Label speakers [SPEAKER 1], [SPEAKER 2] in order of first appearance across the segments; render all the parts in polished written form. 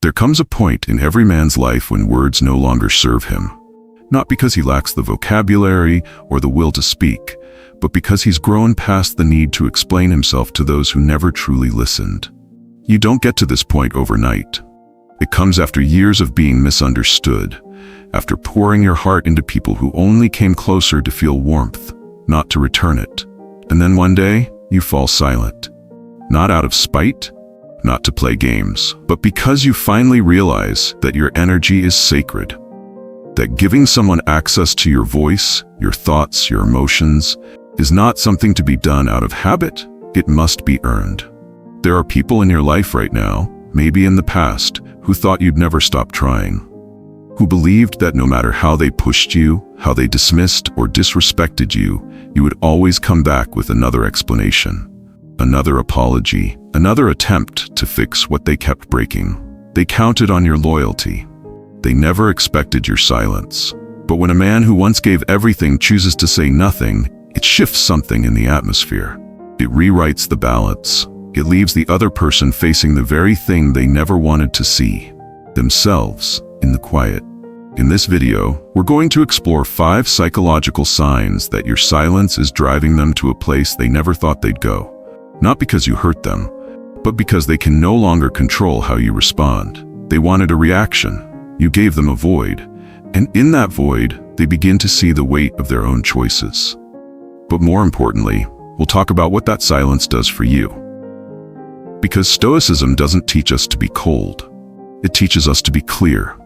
[SPEAKER 1] There comes a point in every man's life when words no longer serve him. Not because he lacks the vocabulary or the will to speak, but because he's grown past the need to explain himself to those who never truly listened. You don't get to this point overnight. It comes after years of being misunderstood, after pouring your heart into people who only came closer to feel warmth, not to return it. And then one day, you fall silent. Not out of spite, not to play games, but because you finally realize that your energy is sacred. That giving someone access to your voice, your thoughts, your emotions, is not something to be done out of habit. It must be earned. There are people in your life right now, maybe in the past, who thought you'd never stop trying. Who believed that no matter how they pushed you, how they dismissed or disrespected you, you would always come back with another explanation, another apology, another attempt to fix what they kept breaking. They counted on your loyalty. They never expected your silence. But when a man who once gave everything chooses to say nothing, it shifts something in the atmosphere. It rewrites the balance. It leaves the other person facing the very thing they never wanted to see, themselves, in the quiet. In this video, we're going to explore 5 psychological signs that your silence is driving them to a place they never thought they'd go. Not because you hurt them, but because they can no longer control how you respond. They wanted a reaction. You gave them a void, and in that void, they begin to see the weight of their own choices. But more importantly, we'll talk about what that silence does for you. Because Stoicism doesn't teach us to be cold. It teaches us to be clear.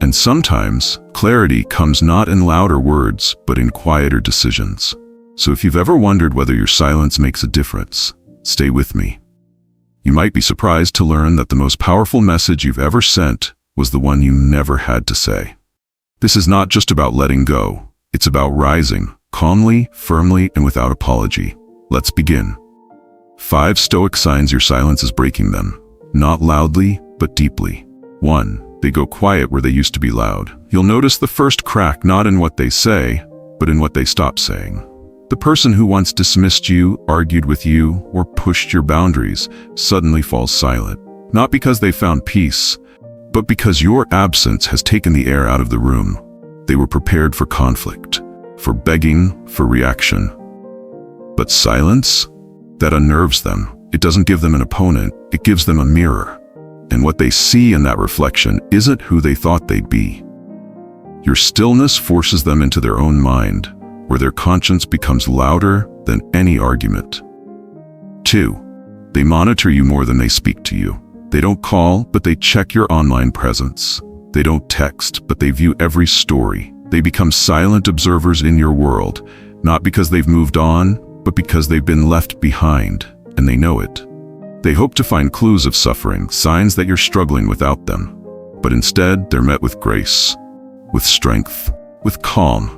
[SPEAKER 1] And sometimes, clarity comes not in louder words, but in quieter decisions. So if you've ever wondered whether your silence makes a difference, stay with me. You might be surprised to learn that the most powerful message you've ever sent was the one you never had to say. This is not just about letting go. It's about rising, calmly, firmly, and without apology. Let's begin. 5 Stoic signs your silence is breaking them. Not loudly, but deeply. 1. They go quiet where they used to be loud. You'll notice the first crack not in what they say, but in what they stop saying. The person who once dismissed you, argued with you, or pushed your boundaries suddenly falls silent. Not because they found peace, but because your absence has taken the air out of the room. They were prepared for conflict, for begging, for reaction. But silence? That unnerves them. It doesn't give them an opponent, it gives them a mirror. And what they see in that reflection isn't who they thought they'd be. Your stillness forces them into their own mind, where their conscience becomes louder than any argument. 2. They monitor you more than they speak to you. They don't call, but they check your online presence. They don't text, but they view every story. They become silent observers in your world, not because they've moved on, but because they've been left behind, and they know it. They hope to find clues of suffering, signs that you're struggling without them. But instead, they're met with grace, with strength, with calm.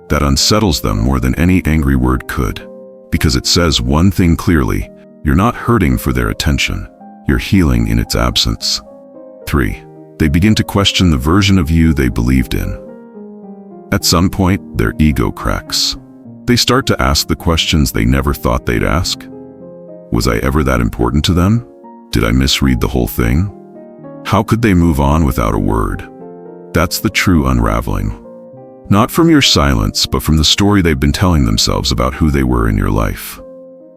[SPEAKER 1] That unsettles them more than any angry word could. Because it says one thing clearly: you're not hurting for their attention. You're healing in its absence. 3. They begin to question the version of you they believed in. At some point, their ego cracks. They start to ask the questions they never thought they'd ask. Was I ever that important to them? Did I misread the whole thing? How could they move on without a word? That's the true unraveling. Not from your silence, but from the story they've been telling themselves about who they were in your life.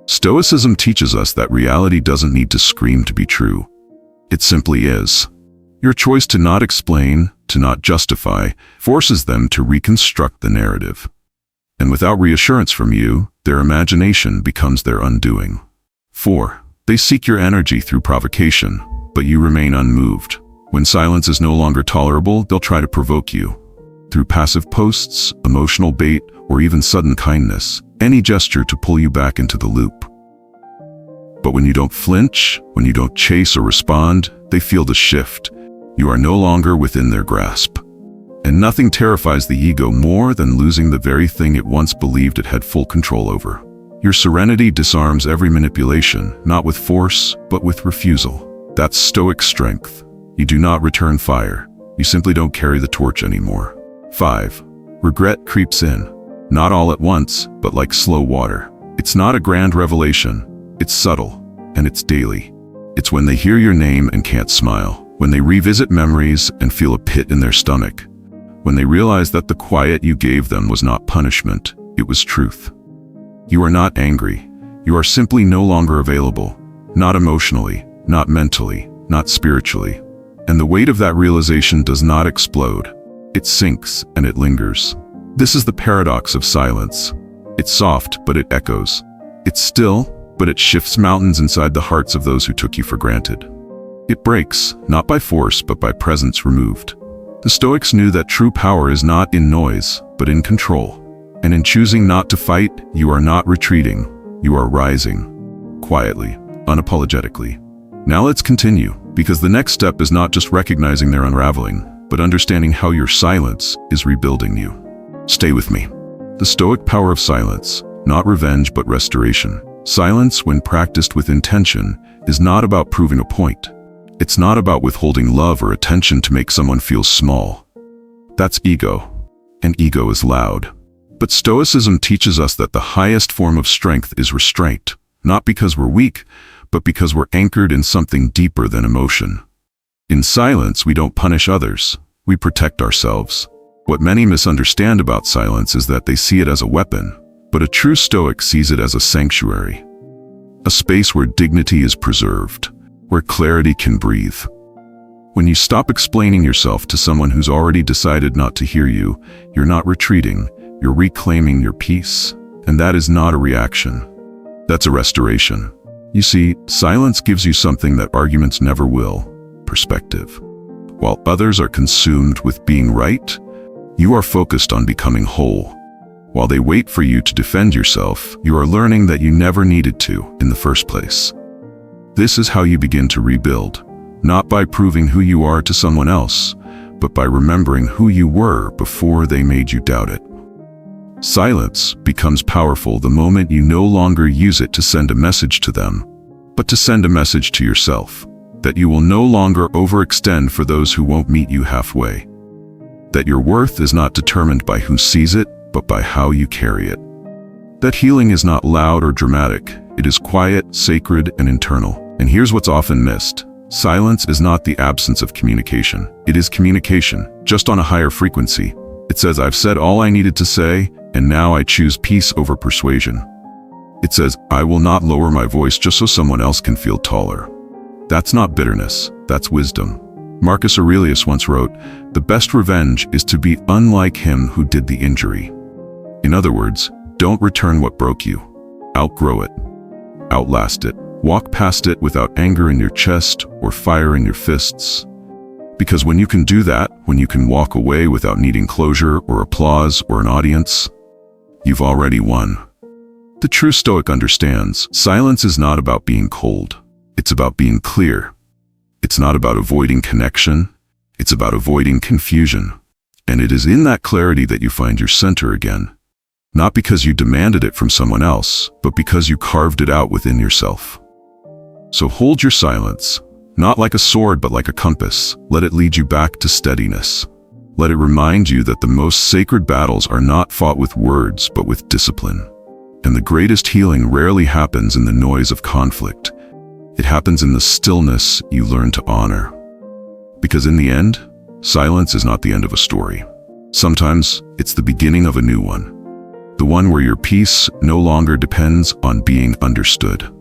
[SPEAKER 1] Stoicism teaches us that reality doesn't need to scream to be true. It simply is. Your choice to not explain, to not justify, forces them to reconstruct the narrative. And without reassurance from you, their imagination becomes their undoing. 4. They seek your energy through provocation, but you remain unmoved. When silence is no longer tolerable, they'll try to provoke you. Through passive posts, emotional bait, or even sudden kindness, any gesture to pull you back into the loop. But when you don't flinch, when you don't chase or respond, they feel the shift. You are no longer within their grasp. And nothing terrifies the ego more than losing the very thing it once believed it had full control over. Your serenity disarms every manipulation, not with force, but with refusal. That's Stoic strength. You do not return fire. You simply don't carry the torch anymore. 5. Regret creeps in. Not all at once, but like slow water. It's not a grand revelation. It's subtle, and it's daily. It's when they hear your name and can't smile, when they revisit memories and feel a pit in their stomach, when they realize that the quiet you gave them was not punishment, it was truth. You are not angry. You are simply no longer available, not emotionally, not mentally, not spiritually. And the weight of that realization does not explode. It sinks and it lingers. This is the paradox of silence. It's soft, but it echoes. It's still, but it shifts mountains inside the hearts of those who took you for granted. It breaks, not by force, but by presence removed. The Stoics knew that true power is not in noise, but in control. And in choosing not to fight, you are not retreating. You are rising. Quietly, unapologetically. Now let's continue, because the next step is not just recognizing their unraveling, but understanding how your silence is rebuilding you. Stay with me. The Stoic power of silence, not revenge but restoration. Silence, when practiced with intention, is not about proving a point. It's not about withholding love or attention to make someone feel small. That's ego, and ego is loud. But Stoicism teaches us that the highest form of strength is restraint, not because we're weak, but because we're anchored in something deeper than emotion. In silence, we don't punish others, we protect ourselves. What many misunderstand about silence is that they see it as a weapon, but a true Stoic sees it as a sanctuary. A space where dignity is preserved, where clarity can breathe. When you stop explaining yourself to someone who's already decided not to hear you, you're not retreating, you're reclaiming your peace. And that is not a reaction. That's a restoration. You see, silence gives you something that arguments never will: perspective. While others are consumed with being right, you are focused on becoming whole. While they wait for you to defend yourself, you are learning that you never needed to in the first place. This is how you begin to rebuild, not by proving who you are to someone else, but by remembering who you were before they made you doubt it. Silence becomes powerful the moment you no longer use it to send a message to them, but to send a message to yourself, that you will no longer overextend for those who won't meet you halfway. That your worth is not determined by who sees it, but by how you carry it. That healing is not loud or dramatic, it is quiet, sacred, and internal. And here's what's often missed. Silence is not the absence of communication. It is communication, just on a higher frequency. It says, I've said all I needed to say, and now I choose peace over persuasion. It says, I will not lower my voice just so someone else can feel taller. That's not bitterness, that's wisdom. Marcus Aurelius once wrote, the best revenge is to be unlike him who did the injury. In other words, don't return what broke you. Outgrow it. Outlast it. Walk past it without anger in your chest or fire in your fists. Because when you can do that, when you can walk away without needing closure or applause or an audience, you've already won. The true Stoic understands silence is not about being cold. It's about being clear. It's not about avoiding connection. It's about avoiding confusion. And it is in that clarity that you find your center again. Not because you demanded it from someone else, but because you carved it out within yourself. So hold your silence, not like a sword but like a compass. Let it lead you back to steadiness. Let it remind you that the most sacred battles are not fought with words but with discipline. And the greatest healing rarely happens in the noise of conflict. It happens in the stillness you learn to honor. Because in the end, silence is not the end of a story. Sometimes it's the beginning of a new one. The one where your peace no longer depends on being understood.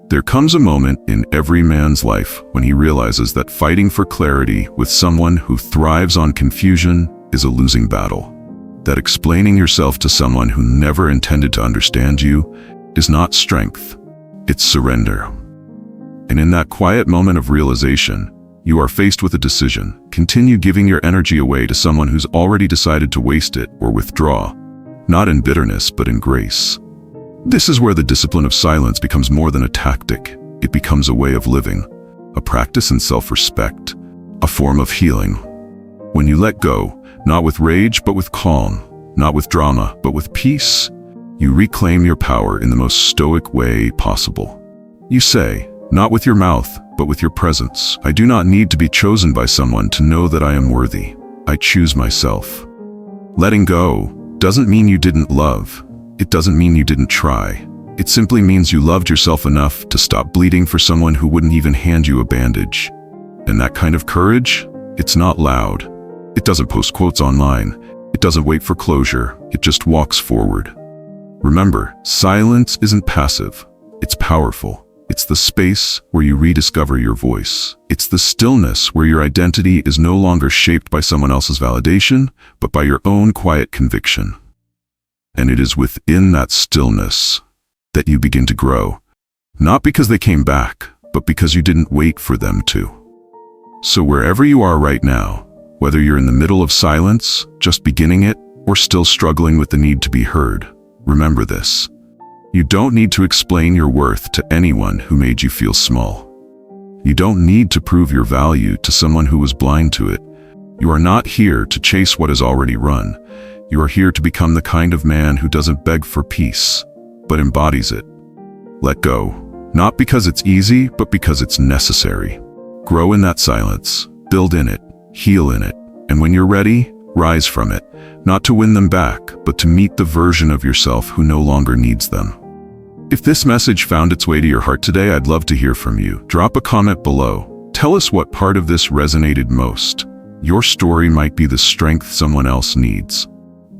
[SPEAKER 1] There comes a moment in every man's life when he realizes that fighting for clarity with someone who thrives on confusion is a losing battle. That explaining yourself to someone who never intended to understand you is not strength, it's surrender. And in that quiet moment of realization, you are faced with a decision. Continue giving your energy away to someone who's already decided to waste it, or withdraw, not in bitterness but in grace. This is where the discipline of silence becomes more than a tactic. It becomes a way of living, a practice in self-respect, a form of healing. When you let go, not with rage but with calm, not with drama but with peace, you reclaim your power in the most stoic way possible. You say, not with your mouth, but with your presence, I do not need to be chosen by someone to know that I am worthy. I choose myself. Letting go doesn't mean you didn't love. It doesn't mean you didn't try. It simply means you loved yourself enough to stop bleeding for someone who wouldn't even hand you a bandage. And that kind of courage, it's not loud. It doesn't post quotes online. It doesn't wait for closure. It just walks forward. Remember, silence isn't passive. It's powerful. It's the space where you rediscover your voice. It's the stillness where your identity is no longer shaped by someone else's validation, but by your own quiet conviction. And it is within that stillness that you begin to grow. Not because they came back, but because you didn't wait for them to. So wherever you are right now, whether you're in the middle of silence, just beginning it, or still struggling with the need to be heard, remember this. You don't need to explain your worth to anyone who made you feel small. You don't need to prove your value to someone who was blind to it. You are not here to chase what is already run. You are here to become the kind of man who doesn't beg for peace, but embodies it. Let go, not because it's easy, but because it's necessary. Grow in that silence, build in it, heal in it, and when you're ready, rise from it, not to win them back, but to meet the version of yourself who no longer needs them. If this message found its way to your heart today, I'd love to hear from you. Drop a comment below. Tell us what part of this resonated most. Your story might be the strength someone else needs.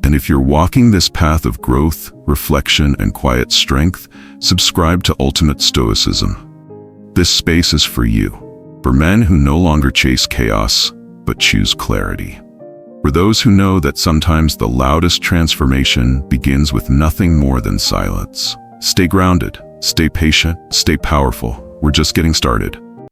[SPEAKER 1] And if you're walking this path of growth, reflection, and quiet strength, subscribe to Ultimate Stoicism. This space is for you, for men who no longer chase chaos, but choose clarity. For those who know that sometimes the loudest transformation begins with nothing more than silence. Stay grounded, stay patient, stay powerful. We're just getting started.